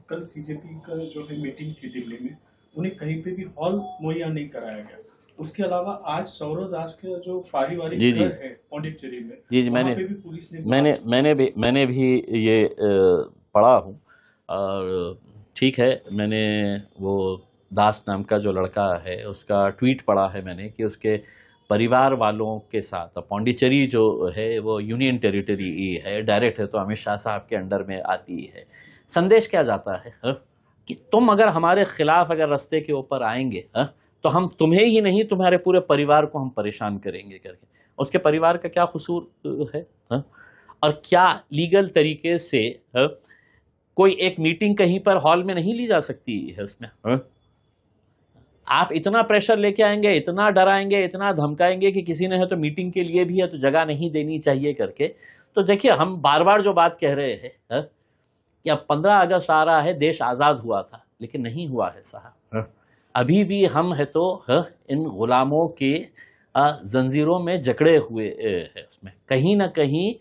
कल सीजेपी का जो है मीटिंग थी दिल्ली में, उन्हें कहीं पे भी हॉल मुहैया नहीं कराया गया। उसके अलावा आज सौरव दास का जो पारिवारिक घर है पौंडीचेरी में, जी वहाँ पे भी पुलिस ने मैंने भी ये पढ़ा हूँ। और ठीक है, मैंने वो दास नाम का जो लड़का है उसका ट्वीट पढ़ा है मैंने कि उसके परिवार वालों के साथ, पौंडीचेरी जो है वो यूनियन टेरिटरी है, डायरेक्ट है तो अमित शाह साहब के अंडर में आती है। संदेश क्या जाता है कि तुम अगर हमारे खिलाफ अगर रास्ते के ऊपर आएंगे तो हम तुम्हें ही नहीं तुम्हारे पूरे परिवार को हम परेशान करेंगे करके। उसके परिवार का क्या कसूर है और क्या लीगल तरीके से कोई एक मीटिंग कहीं पर हॉल में नहीं ली जा सकती है उसमें? आप इतना प्रेशर लेके आएंगे, इतना डराएंगे, इतना धमकाएंगे कि किसी ने है तो मीटिंग के लिए भी है तो जगह नहीं देनी चाहिए करके। तो देखिए, हम बार बार जो बात कह रहे हैं कि अब 15 अगस्त आ रहा है, देश आज़ाद हुआ था, लेकिन नहीं हुआ है साहब। अभी भी हम है तो इन गुलामों के जंजीरों में जकड़े हुए हैं। उसमें कहीं ना कहीं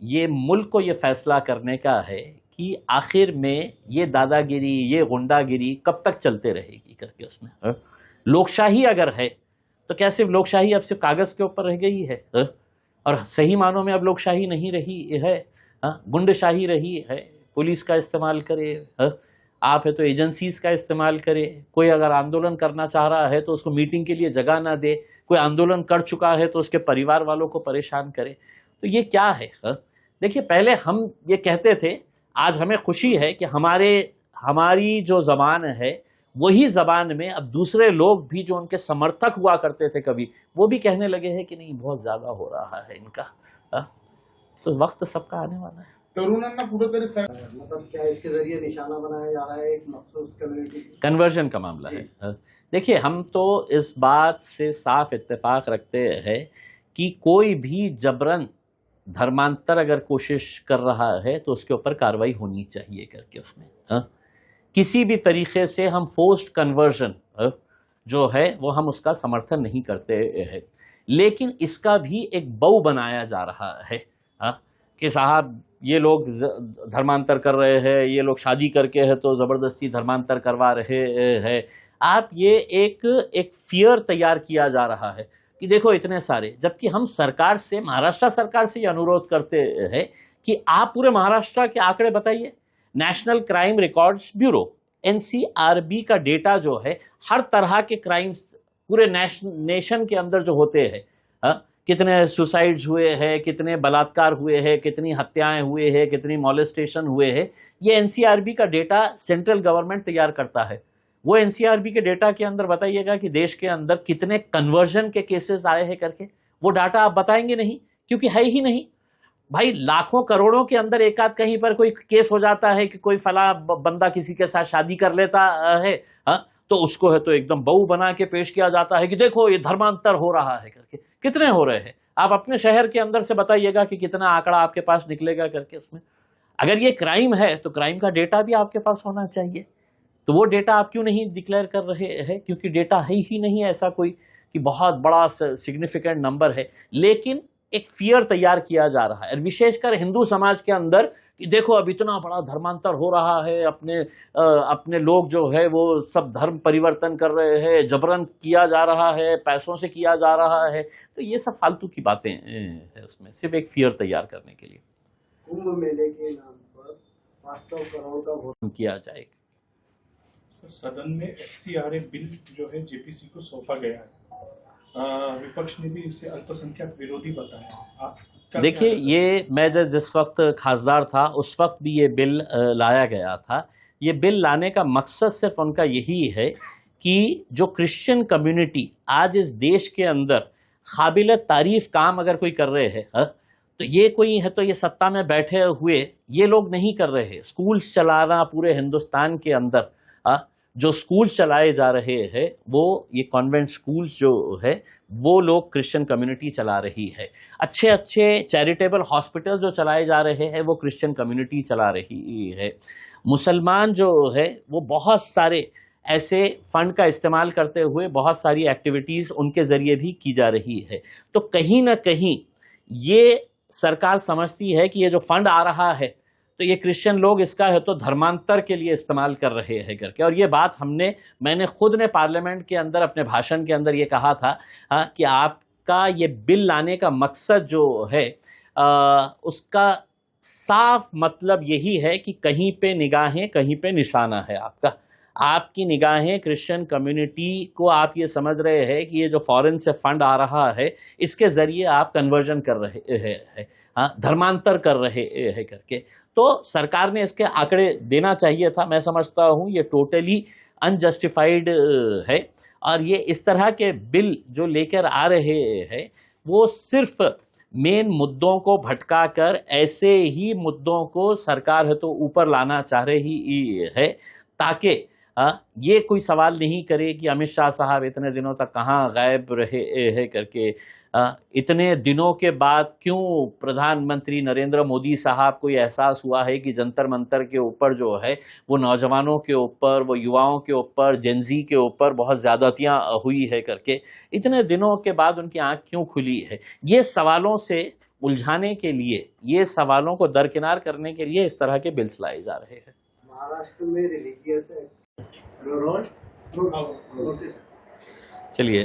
ये मुल्क को ये फैसला करने का है कि आखिर में ये दादागिरी, ये गुंडागिरी कब तक चलते रहेगी करके। उसमें लोकशाही अगर है तो क्या सिर्फ लोकशाही अब सिर्फ कागज़ के ऊपर रह गई है और सही मानों में अब लोकशाही नहीं रही है, गुंडशाही रही है। पुलिस का इस्तेमाल करे, आप है तो एजेंसीज का इस्तेमाल करे। कोई अगर आंदोलन करना चाह रहा है तो उसको मीटिंग के लिए जगह ना दे, कोई आंदोलन कर चुका है तो उसके परिवार वालों को परेशान करे। तो ये क्या है? देखिए, पहले हम ये कहते थे, आज हमें खुशी है कि हमारी जो ज़बान है वही ज़बान में अब दूसरे लोग भी जो उनके समर्थक हुआ करते थे कभी, वो भी कहने लगे हैं कि नहीं, बहुत ज़्यादा हो रहा है इनका। तो वक्त सबका आने वाला है। तरुणांना कुठेतरी मतलब क्या इसके जरिए निशाना बनाया जा रहा है एक मखसूस कम्युनिटी? कन्वर्जन का मामला है। देखिए, हम तो इस बात से साफ इत्तेफाक रखते हैं कि कोई भी जबरन धर्मांतर अगर कोशिश कर रहा है तो उसके ऊपर कार्रवाई होनी चाहिए करके। उसमें किसी भी तरीके से हम फोर्स्ड कन्वर्जन जो है वो हम उसका समर्थन नहीं करते हैं। लेकिन इसका भी एक बऊ बनाया जा रहा है कि साहब ये लोग धर्मांतर कर रहे हैं, ये लोग शादी करके है तो ज़बरदस्ती धर्मांतर करवा रहे हैं। आप ये एक फियर तैयार किया जा रहा है कि देखो इतने सारे, जबकि हम सरकार से, महाराष्ट्र सरकार से ये अनुरोध करते हैं कि आप पूरे महाराष्ट्र के आंकड़े बताइए। National crime records bureau NCRB का डेटा जो है हर तरह के क्राइम्स पूरे नेशन के अंदर जो होते हैं, कितने सुसाइड्स हुए हैं, कितने बलात्कार हुए हैं, कितनी हत्याएं हुए हैं, कितनी मॉलेस्टेशन हुए हैं, ये NCRB का डेटा सेंट्रल गवर्नमेंट तैयार करता है। वो NCRB के डेटा के अंदर बताइएगा कि देश के अंदर कितने कन्वर्जन के केसेस आए हैं करके। वो डाटा आप बताएंगे नहीं, क्योंकि है ही नहीं। भाई, लाखों करोड़ों के अंदर एक आध कहीं पर कोई केस हो जाता है कि कोई फला बंदा किसी के साथ शादी कर लेता है, तो उसको है तो एकदम बहू बना के पेश किया जाता है कि देखो ये धर्मांतर हो रहा है करके। कितने हो रहे हैं? आप अपने शहर के अंदर से बताइएगा कि कितना आंकड़ा आपके पास निकलेगा करके। उसमें अगर ये क्राइम है तो क्राइम का डेटा भी आपके पास होना चाहिए। तो वो डेटा आप क्यों नहीं डिक्लेयर कर रहे हैं? क्योंकि डेटा है ही नहीं ऐसा कोई कि बहुत बड़ा सिग्निफिकेंट नंबर है। लेकिन एक फियर तैयार किया जा रहा है, विशेषकर हिंदू समाज के अंदर, कि देखो अब इतना बड़ा धर्मांतर हो रहा है, अपने लोग जो है वो सब धर्म परिवर्तन कर रहे हैं, जबरन किया जा रहा है, पैसों से किया जा रहा है। तो ये सब फालतू की बातें हैं उसमें, सिर्फ एक फियर तैयार करने के लिए। कुंभ मेले के नाम पर 500 करोड़ का भोजन किया जाएगा। सदन में FCRA बिल जो है JPC को सौंपा गया है, विपक्ष ने भी इसे अल्पसंख्यक विरोधी बताया। देखिए, ये मैं जिस वक्त खासदार था उस वक्त भी ये बिल लाया गया था। ये बिल लाने का मकसद सिर्फ उनका यही है कि जो क्रिश्चियन कम्युनिटी आज इस देश के अंदर काबिल तारीफ काम अगर कोई कर रहे हैं, तो ये कोई है तो ये सत्ता में बैठे हुए ये लोग नहीं कर रहे। स्कूल्स चलाना पूरे हिंदुस्तान के अंदर जो स्कूल चलाए जा रहे हैं वो ये कॉन्वेंट स्कूल्स जो है वो लोग क्रिश्चियन कम्युनिटी चला रही है। अच्छे अच्छे चैरिटेबल हॉस्पिटल जो चलाए जा रहे हैं वो क्रिश्चियन कम्युनिटी चला रही है। मुसलमान जो है वो बहुत सारे ऐसे फंड का इस्तेमाल करते हुए बहुत सारी एक्टिविटीज़ उनके ज़रिए भी की जा रही है। तो कहीं ना कहीं ये सरकार समझती है कि ये जो फंड आ रहा है तो ये क्रिश्चियन लोग इसका है तो धर्मांतर के लिए इस्तेमाल कर रहे हैं करके। और ये बात मैंने खुद ने पार्लियामेंट के अंदर अपने भाषण के अंदर ये कहा था कि आपका ये बिल लाने का मकसद जो है उसका साफ मतलब यही है कि कहीं पे निगाहें, कहीं पे निशाना है आपकी निगाहें क्रिश्चियन कम्युनिटी को आप ये समझ रहे हैं कि ये जो फॉरेन से फंड आ रहा है इसके ज़रिए आप कन्वर्जन कर रहे हैं, धर्मांतर कर रहे हैं करके। तो सरकार ने इसके आंकड़े देना चाहिए था। मैं समझता हूँ ये टोटली अनजस्टिफाइड है। और ये इस तरह के बिल जो लेकर आ रहे हैं वो सिर्फ मेन मुद्दों को भटका कर ऐसे ही मुद्दों को सरकार है तो ऊपर लाना चाह रही है ताकि ये कोई सवाल नहीं करे कि अमित शाह साहब इतने दिनों तक कहाँ गायब रहे हैं करके। इतने दिनों के बाद क्यों प्रधानमंत्री नरेंद्र मोदी साहब को ये एहसास हुआ है कि जंतर मंतर के ऊपर जो है वो नौजवानों के ऊपर, वो युवाओं के ऊपर, जेनजी के ऊपर बहुत ज़्यादतियाँ हुई है करके। इतने दिनों के बाद उनकी आँख क्यों खुली है? ये सवालों से उलझाने के लिए, ये सवालों को दरकिनार करने के लिए इस तरह के बिल्स लाए जा रहे हैं। महाराष्ट्र में रिलीजियस चलिए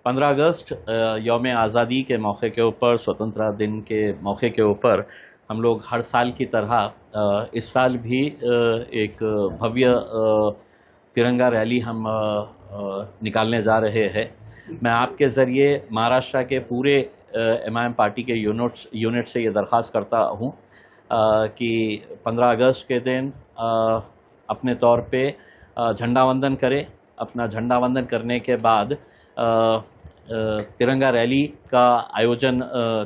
15 अगस्त यौम आज़ादी के मौके के ऊपर, स्वतंत्रता दिन के मौके के ऊपर हम लोग हर साल की तरह इस साल भी एक भव्य तिरंगा रैली हम निकालने जा रहे हैं। मैं आपके ज़रिए महाराष्ट्र के पूरे एमआईएम पार्टी के यूनिट से ये दरख्वास्त करता हूँ कि 15 अगस्त के दिन अपने तौर पे झंडा वंदन करें। अपना झंडा वंदन करने के बाद तिरंगा रैली का आयोजन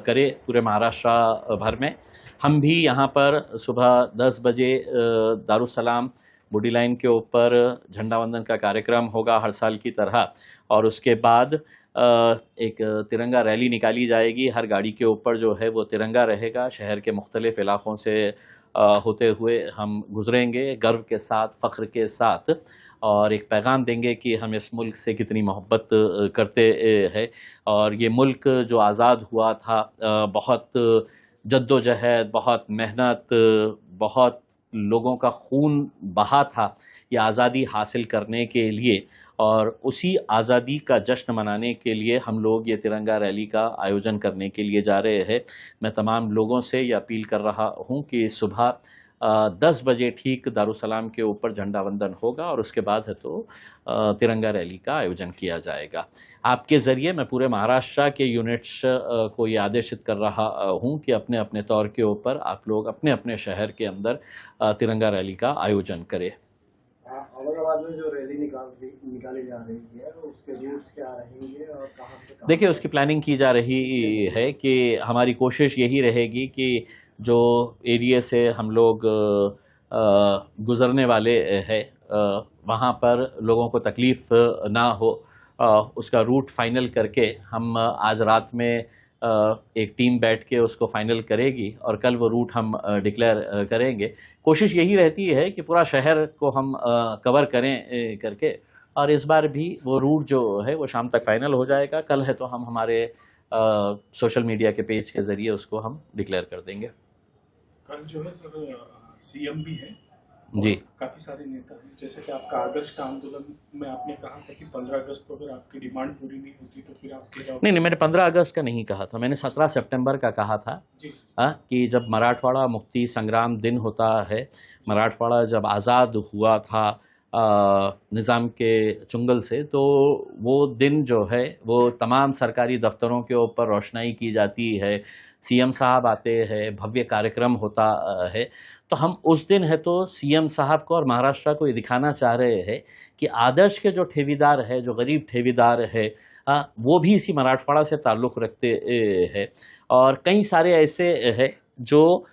करें पूरे महाराष्ट्र भर में। हम भी यहाँ पर सुबह 10 बजे दारुसलाम बूडी लाइन के ऊपर झंडा वंदन का कार्यक्रम होगा हर साल की तरह, और उसके बाद एक तिरंगा रैली निकाली जाएगी। हर गाड़ी के ऊपर जो है वो तिरंगा रहेगा। शहर के मुख्तलिफ़ इलाक़ों से होते हुए हम गुज़रेंगे गर्व के साथ, फ़ख्र के साथ, और एक पैगाम देंगे कि हम इस मुल्क से कितनी मोहब्बत करते हैं। और ये मुल्क जो आज़ाद हुआ था बहुत जद्दोजहद, बहुत मेहनत, बहुत लोगों का खून बहा था ये आज़ादी हासिल करने के लिए, और उसी आज़ादी का जश्न मनाने के लिए हम लोग ये तिरंगा रैली का आयोजन करने के लिए जा रहे हैं। मैं तमाम लोगों से ये अपील कर रहा हूँ कि सुबह 10 बजे ठीक दारुसलाम के ऊपर झंडा वंदन होगा और उसके बाद है तो तिरंगा रैली का आयोजन किया जाएगा। आपके ज़रिए मैं पूरे महाराष्ट्र के यूनिट्स को ये आदेशित कर रहा हूँ कि अपने अपने तौर के ऊपर आप लोग अपने अपने शहर के अंदर तिरंगा रैली का आयोजन करें। औरंगाबाद में जो रैली निकाली जा रही है उसके रूट्स क्या रहेंगे और कहाँ से कहाँ? देखिए, उसकी प्लानिंग की जा रही है कि हमारी कोशिश यही रहेगी कि जो एरिया से हम लोग गुज़रने वाले हैं वहाँ पर लोगों को तकलीफ़ ना हो, उसका रूट फाइनल करके हम आज रात में एक टीम बैठ के उसको फाइनल करेगी और कल वो रूट हम डिक्लेयर करेंगे। कोशिश यही रहती है कि पूरा शहर को हम कवर करें करके, और इस बार भी वो रूट जो है वो शाम तक फाइनल हो जाएगा। कल है तो हम हमारे सोशल मीडिया के पेज के ज़रिए उसको हम डिक्लेयर कर देंगे। कल जो है सर सीएम भी है जी, काफी सारे नेता हैं, जैसे कि आपका आदर्श का आंदोलन में आपने कहा था कि 15 अगस्त को अगर आपकी डिमांड पूरी नहीं होती तो फिर आप नहीं, मैंने 15 अगस्त का नहीं कहा था, मैंने 17 सितंबर का कहा था। जी कि जब मराठवाड़ा मुक्ति संग्राम दिन होता है, मराठवाड़ा जब आज़ाद हुआ था निज़ाम के चुंगल से, तो वो दिन जो है वो तमाम सरकारी दफ्तरों के ऊपर रोशनाई की जाती है, सीएम साहब आते हैं, भव्य कार्यक्रम होता है। तो हम उस दिन है तो सीएम साहब को और महाराष्ट्र को ये दिखाना चाह रहे हैं कि आदर्श के जो ठेवीदार है, जो गरीब ठेवीदार है, वो भी इसी मराठवाड़ा से ताल्लुक़ रखते हैं। और कई सारे ऐसे हैं जो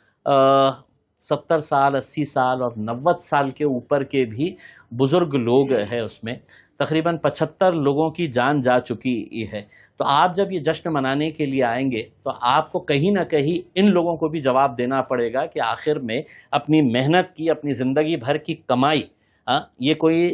70 साल, 80 साल और 90 साल के ऊपर के भी बुज़ुर्ग लोग हैं। उसमें तकरीबन 75 लोगों की जान जा चुकी है। तो आप जब ये जश्न मनाने के लिए आएंगे तो आपको कहीं ना कहीं इन लोगों को भी जवाब देना पड़ेगा कि आखिर में अपनी मेहनत की, अपनी ज़िंदगी भर की कमाई ये कोई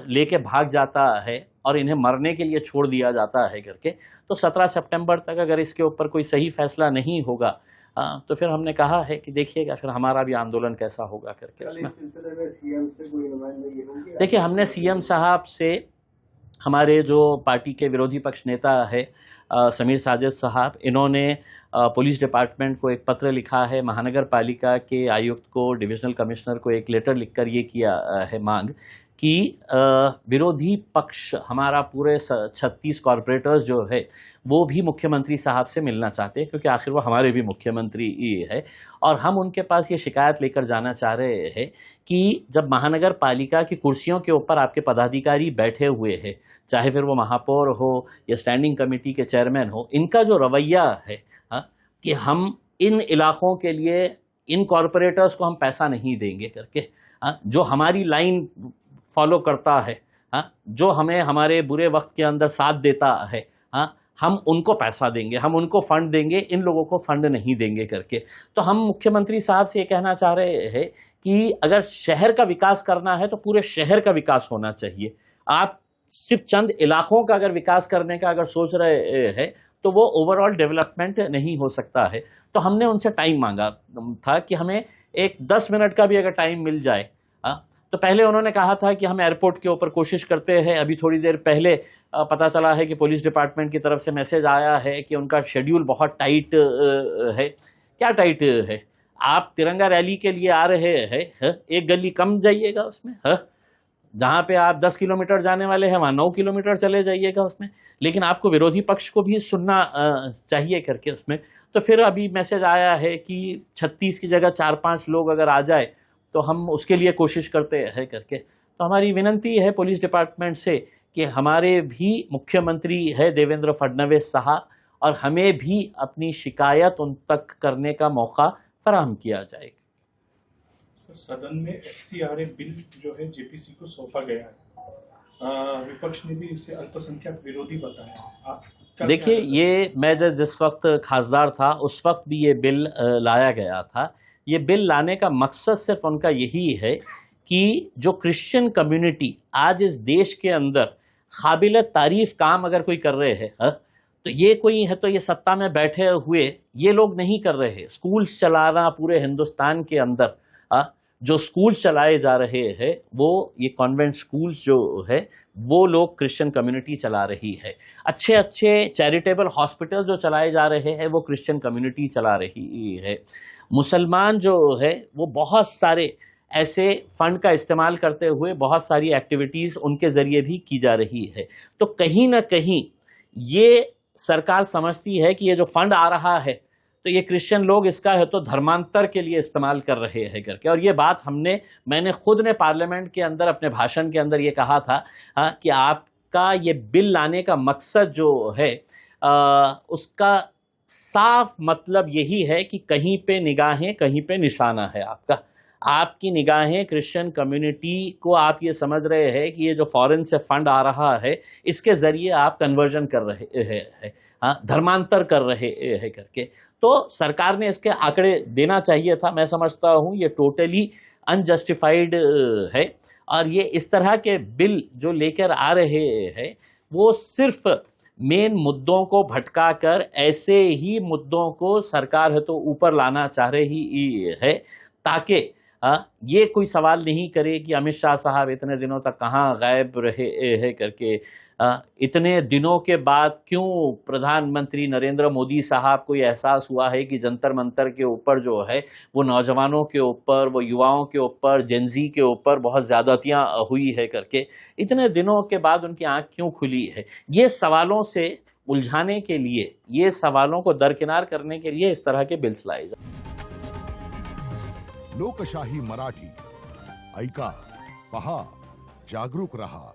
लेके भाग जाता है और इन्हें मरने के लिए छोड़ दिया जाता है करके। तो 17 सितंबर तक अगर इसके ऊपर कोई सही फ़ैसला नहीं होगा तो फिर हमने कहा है कि देखिएगा फिर हमारा भी आंदोलन कैसा होगा करके कल उसमें। इस सिलसिले में सीएम से कोई नुमाइंदगी होगी? देखिए, हमने सीएम साहब से, हमारे जो पार्टी के विरोधी पक्ष नेता है समीर साजिद साहब, इन्होंने पुलिस डिपार्टमेंट को एक पत्र लिखा है, महानगर पालिका के आयुक्त को, डिविजनल कमिश्नर को एक लेटर लिखकर ये किया है मांग कि विरोधी पक्ष हमारा पूरे 36 कॉरपोरेटर्स जो है वो भी मुख्यमंत्री साहब से मिलना चाहते हैं, क्योंकि आखिर वो हमारे भी मुख्यमंत्री है। और हम उनके पास ये शिकायत लेकर जाना चाह रहे हैं कि जब महानगर पालिका की कुर्सियों के ऊपर आपके पदाधिकारी बैठे हुए हैं, चाहे फिर वो महापौर हो या स्टैंडिंग कमेटी के चेयरमैन हो, इनका जो रवैया है कि हम इन इलाकों के लिए इन कॉरपोरेटर्स को हम पैसा नहीं देंगे करके, जो हमारी लाइन फॉलो करता है, जो हमें हमारे बुरे वक्त के अंदर साथ देता है, हम उनको पैसा देंगे, हम उनको फंड देंगे, इन लोगों को फंड नहीं देंगे करके। तो हम मुख्यमंत्री साहब से ये कहना चाह रहे हैं कि अगर शहर का विकास करना है तो पूरे शहर का विकास होना चाहिए। आप सिर्फ चंद इलाकों का अगर विकास करने का अगर सोच रहे हैं तो वो ओवरऑल डेवलपमेंट नहीं हो सकता है। तो हमने उनसे टाइम मांगा था कि हमें एक 10 मिनट का भी अगर टाइम मिल जाए। तो पहले उन्होंने कहा था कि हम एयरपोर्ट के ऊपर कोशिश करते हैं। अभी थोड़ी देर पहले पता चला है कि पुलिस डिपार्टमेंट की तरफ से मैसेज आया है कि उनका शेड्यूल बहुत टाइट है। क्या टाइट है? आप तिरंगा रैली के लिए आ रहे हैं, एक गली कम जाइएगा उसमें, जहाँ पे आप 10 किलोमीटर जाने वाले हैं वहाँ 9 किलोमीटर चले जाइएगा उसमें, लेकिन आपको विरोधी पक्ष को भी सुनना चाहिए करके उसमें। तो फिर अभी मैसेज आया है कि 36 की जगह 4-5 लोग अगर आ जाए तो हम उसके लिए कोशिश करते हैं करके। तो हमारी विनंती है पुलिस डिपार्टमेंट से कि हमारे भी मुख्यमंत्री है देवेंद्र फडणवीस साहब, और हमें भी अपनी शिकायत उन तक करने का मौका फराहम किया जाएगा। सदन में FCRA बिल जो है जेपीसी को सौंपा गया है, विपक्ष ने भी इसे अल्पसंख्यक विरोधी बताया। देखिए, ये मैं जिस वक्त खासदार था उस वक्त भी ये बिल लाया गया था। ये बिल लाने का मकसद सिर्फ उनका यही है कि जो क्रिश्चियन कम्युनिटी आज इस देश के अंदर काबिल तारीफ काम अगर कोई कर रहे हैं, तो ये कोई है तो ये सत्ता में बैठे हुए ये लोग नहीं कर रहे हैं। स्कूल्स चलाना पूरे हिंदुस्तान के अंदर जो स्कूल्स चलाए जा रहे हैं वो ये कॉन्वेंट स्कूल्स जो है वो लोग क्रिश्चियन कम्युनिटी चला रही है। अच्छे अच्छे चैरिटेबल हॉस्पिटल जो चलाए जा रहे हैं वो क्रिश्चियन कम्युनिटी चला रही है। मुसलमान जो है वो बहुत सारे ऐसे फंड का इस्तेमाल करते हुए बहुत सारी एक्टिविटीज़ उनके ज़रिए भी की जा रही है। तो कहीं ना कहीं ये सरकार समझती है कि ये जो फंड आ रहा है तो ये क्रिश्चियन लोग इसका है तो धर्मांतर के लिए इस्तेमाल कर रहे हैं करके। और ये बात मैंने खुद ने पार्लियामेंट के अंदर अपने भाषण के अंदर ये कहा था कि आपका ये बिल लाने का मकसद जो है उसका साफ मतलब यही है कि कहीं पे निगाहें कहीं पे निशाना है आपका। आपकी निगाहें क्रिश्चियन कम्युनिटी को आप ये समझ रहे हैं कि ये जो फॉरेन से फंड आ रहा है इसके ज़रिए आप कन्वर्जन कर रहे हैं, धर्मांतर कर रहे हैं करके। तो सरकार ने इसके आंकड़े देना चाहिए था। मैं समझता हूँ ये टोटली अनजस्टिफाइड है। और ये इस तरह के बिल जो लेकर आ रहे हैं वो सिर्फ मेन मुद्दों को भटका कर ऐसे ही मुद्दों को सरकार है तो ऊपर लाना चाह रही है, ताकि ये कोई सवाल नहीं करे कि अमित शाह साहब इतने दिनों तक कहाँ गायब रहे हैं करके। इतने दिनों के बाद क्यों प्रधानमंत्री नरेंद्र मोदी साहब को ये एहसास हुआ है कि जंतर मंतर के ऊपर जो है वो नौजवानों के ऊपर, वो युवाओं के ऊपर, जेनजी के ऊपर बहुत ज़्यादतियाँ हुई है करके। इतने दिनों के बाद उनकी आँख क्यों खुली है? ये सवालों से उलझाने के लिए, ये सवालों को दरकिनार करने के लिए इस तरह के बिल्स लाए जाए। लोकशाही मराठी ऐका, पहा, जागरूक रहा।